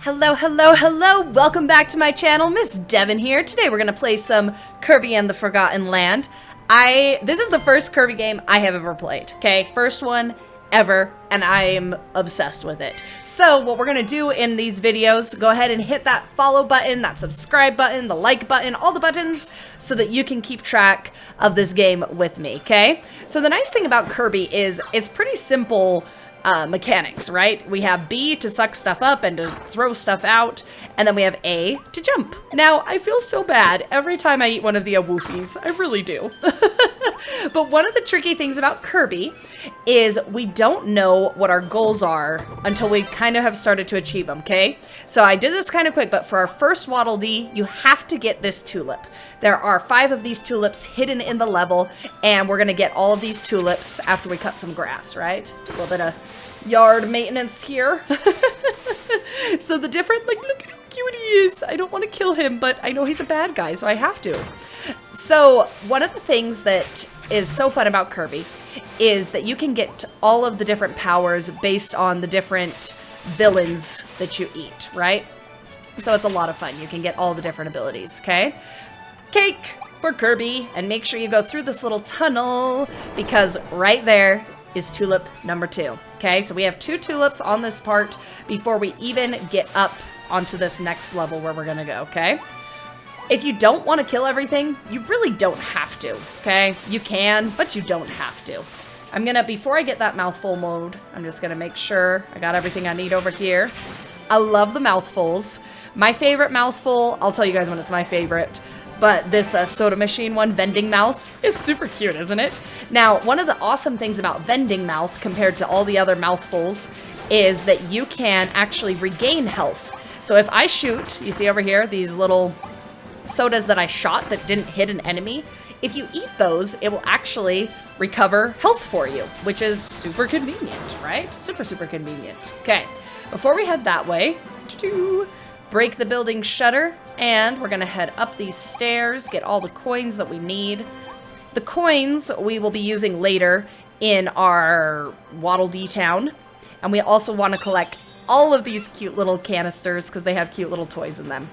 Hello, hello, hello! Welcome back to my channel, Miss Devin here. Today we're gonna play some Kirby and the Forgotten Land. This is the first Kirby game I have ever played, okay? First one ever, and I am obsessed with it. So what we're gonna do in these videos, go ahead and hit that follow button, that subscribe button, the like button, all the buttons, so that you can keep track of this game with me, okay? So the nice thing about Kirby is it's pretty simple mechanics, right? We have B to suck stuff up and to throw stuff out, and then we have A to jump. Now, I feel so bad every time I eat one of the woofies. I really do. But one of the tricky things about Kirby is we don't know what our goals are until we kind of have started to achieve them, okay? So I did this kind of quick, but for our first Waddledee, you have to get this tulip. There are 5 of these tulips hidden in the level, and we're gonna get all of these tulips after we cut some grass, right? A little bit of yard maintenance here. So the different, like, look at how cute he is. I don't want to kill him, but I know he's a bad guy, so I have to. So one of the things that is so fun about Kirby is that you can get all of the different powers based on the different villains that you eat, right? So it's a lot of fun. You can get all the different abilities, okay? Cake for Kirby, and make sure you go through this little tunnel because right there is tulip number 2. Okay, so we have 2 tulips on this part before we even get up onto this next level where we're gonna go, okay? If you don't want to kill everything, you really don't have to, okay? You can, but you don't have to. I'm gonna, before I get that mouthful mode, I'm just gonna make sure I got everything I need over here. I love the mouthfuls. My favorite mouthful, I'll tell you guys when it's my favorite, but this soda machine one, Vending Mouth, is super cute, isn't it? Now, one of the awesome things about Vending Mouth compared to all the other mouthfuls is that you can actually regain health. So if I shoot, you see over here, these little sodas that I shot that didn't hit an enemy, if you eat those, it will actually recover health for you, which is super convenient, right? Super, super convenient. Okay, before we head that way, break the building shutter, and we're gonna head up these stairs, get all the coins that we need. The coins we will be using later in our Waddledee town, and we also want to collect all of these cute little canisters because they have cute little toys in them.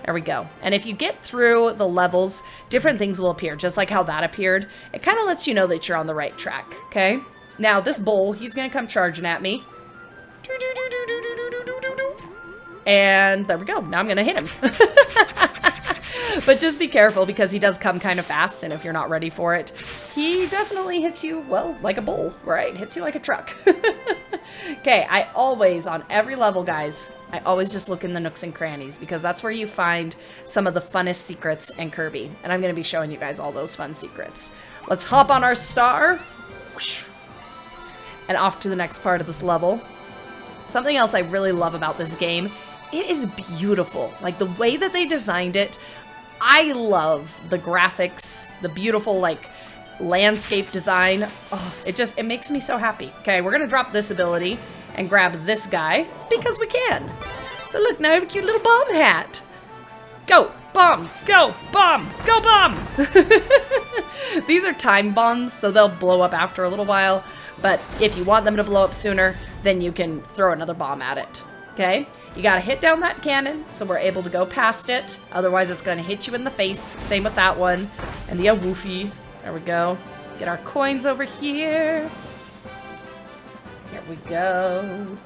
There we go. And if you get through the levels, different things will appear, just like how that appeared. It kind of lets you know that you're on the right track, okay? Now, this bull, he's gonna come charging at me. And there we go. Now I'm gonna hit him. But just be careful because he does come kind of fast, and if you're not ready for it, he definitely hits you, well, like a bull, right? Hits you like a truck. Okay, I always, on every level, guys, I always just look in the nooks and crannies because that's where you find some of the funnest secrets in Kirby. And I'm going to be showing you guys all those fun secrets. Let's hop on our star. And off to the next part of this level. Something else I really love about this game, it is beautiful. Like, the way that they designed it, I love the graphics, the beautiful, like, landscape design. Oh, it makes me so happy. Okay, we're gonna drop this ability and grab this guy because we can. So look, now I have a cute little bomb hat. Go, bomb, go, bomb, go, bomb. These are time bombs, so they'll blow up after a little while, but if you want them to blow up sooner, then you can throw another bomb at it. Okay, you gotta hit down that cannon so we're able to go past it. Otherwise, it's gonna hit you in the face. Same with that one. And the woofie. There we go. Get our coins over here. Here we go.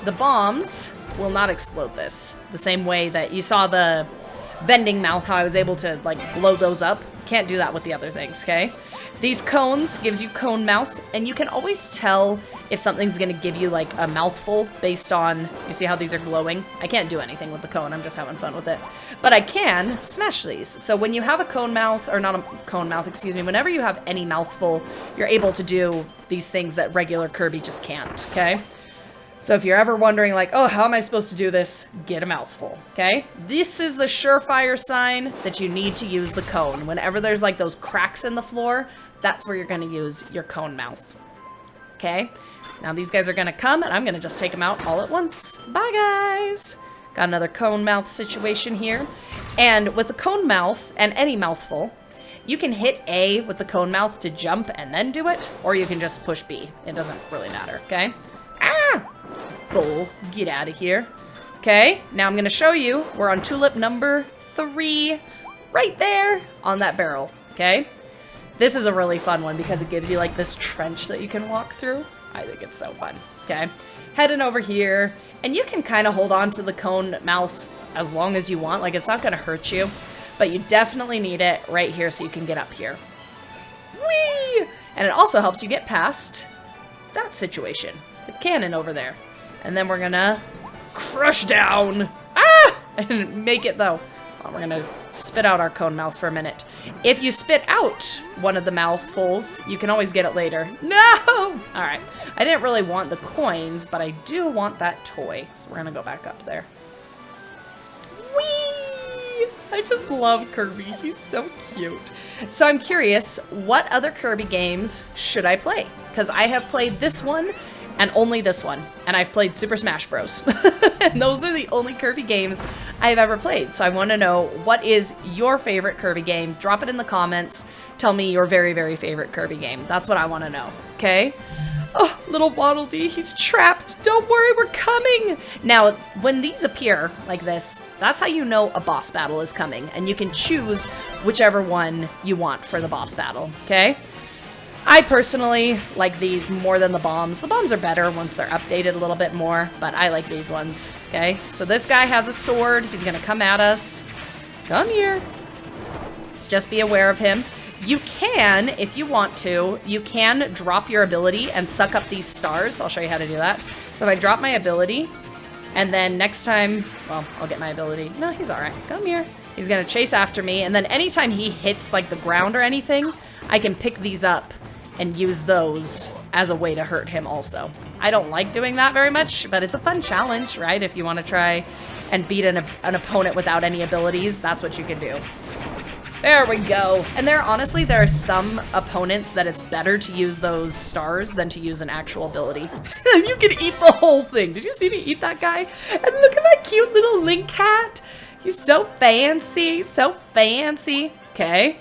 The bombs will not explode this. The same way that you saw the Vending Mouth, how I was able to, like, blow those up. Can't do that with the other things, okay? These cones gives you cone mouth, and you can always tell if something's gonna give you, like, a mouthful based on, you see how these are glowing? I can't do anything with the cone, I'm just having fun with it. But I can smash these. So when you have a cone mouth, or not a cone mouth, excuse me, whenever you have any mouthful, you're able to do these things that regular Kirby just can't, okay? So if you're ever wondering, like, oh, how am I supposed to do this? Get a mouthful, okay? This is the surefire sign that you need to use the cone. Whenever there's, like, those cracks in the floor, that's where you're gonna use your cone mouth, okay? Now these guys are gonna come, and I'm gonna just take them out all at once. Bye, guys! Got another cone mouth situation here. And with the cone mouth, and any mouthful, you can hit A with the cone mouth to jump and then do it, or you can just push B. It doesn't really matter, okay? Ah! bull. Get out of here. Okay, now I'm going to show you. We're on tulip number 3, right there on that barrel. Okay, this is a really fun one because it gives you like this trench that you can walk through. I think it's so fun. Okay, heading over here, and you can kind of hold on to the cone mouth as long as you want. Like, it's not going to hurt you, but you definitely need it right here so you can get up here. Whee! And it also helps you get past that situation, the cannon over there. And then we're gonna crush down. Ah! I didn't make it though. Well, we're gonna spit out our cone mouth for a minute. If you spit out one of the mouthfuls, you can always get it later. No! All right. I didn't really want the coins, but I do want that toy. So we're gonna go back up there. Whee! I just love Kirby. He's so cute. So I'm curious, what other Kirby games should I play? Because I have played this one and only this one. And I've played Super Smash Bros. And those are the only Kirby games I've ever played. So I want to know, what is your favorite Kirby game? Drop it in the comments. Tell me your very, very favorite Kirby game. That's what I want to know. Okay? Oh, little Waddledee, he's trapped. Don't worry, we're coming. Now, when these appear like this, that's how you know a boss battle is coming. And you can choose whichever one you want for the boss battle, okay? I personally like these more than the bombs. The bombs are better once they're updated a little bit more, but I like these ones, okay? So this guy has a sword. He's gonna come at us. Come here. Just be aware of him. You can, if you want to, you can drop your ability and suck up these stars. I'll show you how to do that. So if I drop my ability, and then next time, well, I'll get my ability. No, he's all right. Come here. He's going to chase after me, and then anytime he hits, like, the ground or anything, I can pick these up and use those as a way to hurt him also. I don't like doing that very much, but it's a fun challenge, right? If you want to try and beat an opponent without any abilities, that's what you can do. There we go. And there are some opponents that it's better to use those stars than to use an actual ability. You can eat the whole thing. Did you see me eat that guy? And look at my cute little Link cat. He's so fancy, so fancy. Okay.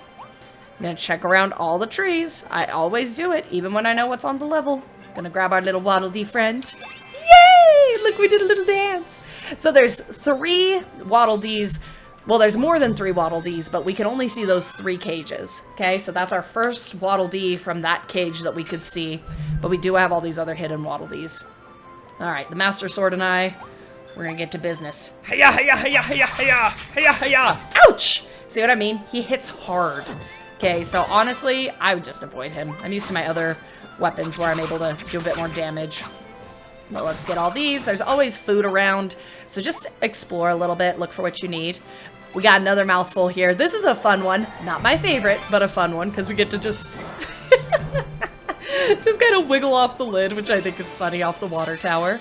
I'm gonna check around all the trees. I always do it, even when I know what's on the level. Gonna grab our little Waddledee friend. Yay! Look, we did a little dance. So there's 3 Waddledees. Well, there's more than 3 Waddledees, but we can only see those 3 cages. Okay, so that's our first Waddledee from that cage that we could see. But we do have all these other hidden Waddledees. Alright, the Master Sword and I, we're gonna get to business. Hiya, hiya, hiya, hiya, hiya, hiya, hiya. Ouch! See what I mean? He hits hard. Okay, so honestly, I would just avoid him. I'm used to my other weapons where I'm able to do a bit more damage. But let's get all these. There's always food around, so just explore a little bit, look for what you need. We got another mouthful here. This is a fun one. Not my favorite, but a fun one, because we get to just just kind of wiggle off the lid, which I think is funny, off the water tower.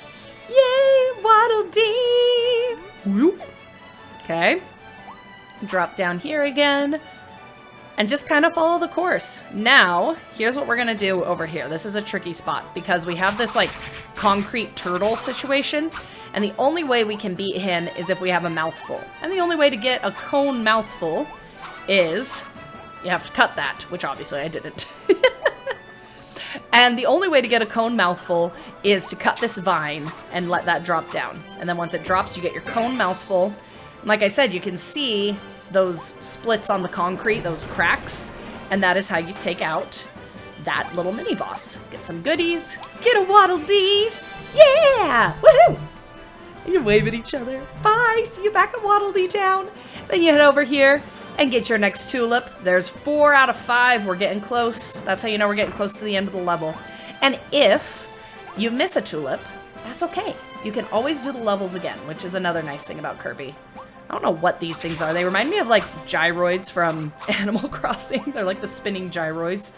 Yay, Waddledee! Whoop. Okay. Drop down here again. And just kind of follow the course. Now, here's what we're gonna do over here. This is a tricky spot because we have this like concrete turtle situation, and the only way we can beat him is if we have a mouthful. And the only way to get a cone mouthful is you have to cut that, which obviously I didn't. And the only way to get a cone mouthful is to cut this vine and let that drop down. And then once it drops, you get your cone mouthful. And like I said, you can see those splits on the concrete, those cracks, and that is how you take out that little mini boss. Get some goodies, get a Waddledee, yeah! Woohoo! You wave at each other. Bye, see you back at Waddledee Town. Then you head over here and get your next tulip. There's 4 out of 5, we're getting close. That's how you know we're getting close to the end of the level. And if you miss a tulip, that's okay. You can always do the levels again, which is another nice thing about Kirby. I don't know what these things are. They remind me of like gyroids from Animal Crossing. They're like the spinning gyroids.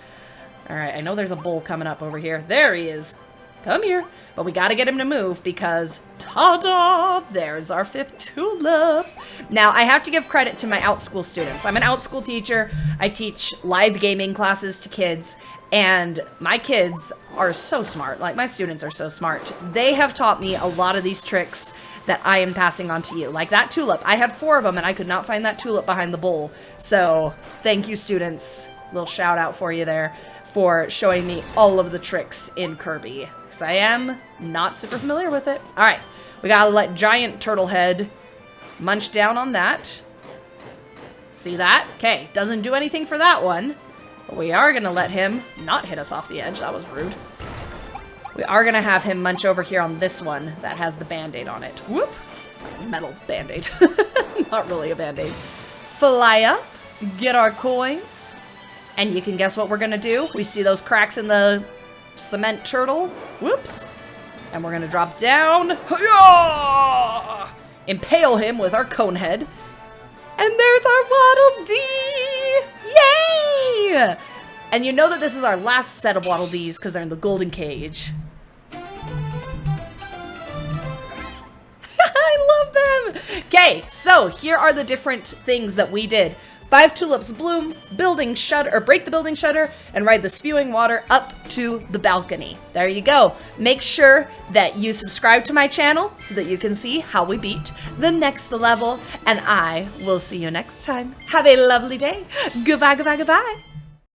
All right, I know there's a bull coming up over here. There he is. Come here. But we got to get him to move because, ta-da, there's our 5th tulip. Now, I have to give credit to my Outschool students. I'm an Outschool teacher. I teach live gaming classes to kids, and my kids are so smart. Like, my students are so smart. They have taught me a lot of these tricks that I am passing on to you. Like that tulip. I had 4 of them, and I could not find that tulip behind the bowl. So, thank you, students. Little shout out for you there. for showing me all of the tricks in Kirby, because I am not super familiar with it. All right, we gotta let Giant Turtle Head munch down on that. See that? Okay, doesn't do anything for that one. But we are gonna let him not hit us off the edge. That was rude. We are gonna have him munch over here on this one that has the band-aid on it. Whoop! Metal band-aid. Not really a band-aid. Fly up, get our coins, and you can guess what we're gonna do. We see those cracks in the cement turtle. Whoops. And we're gonna drop down. Hi-yah! Impale him with our cone head. And there's our Waddledee! Yay! And you know that this is our last set of Waddledees because they're in the golden cage. I love them! Okay, so here are the different things that we did. 5 tulips bloom, building shutter, or break the building shutter, and ride the spewing water up to the balcony. There you go. Make sure that you subscribe to my channel so that you can see how we beat the next level, and I will see you next time. Have a lovely day. Goodbye, goodbye, goodbye.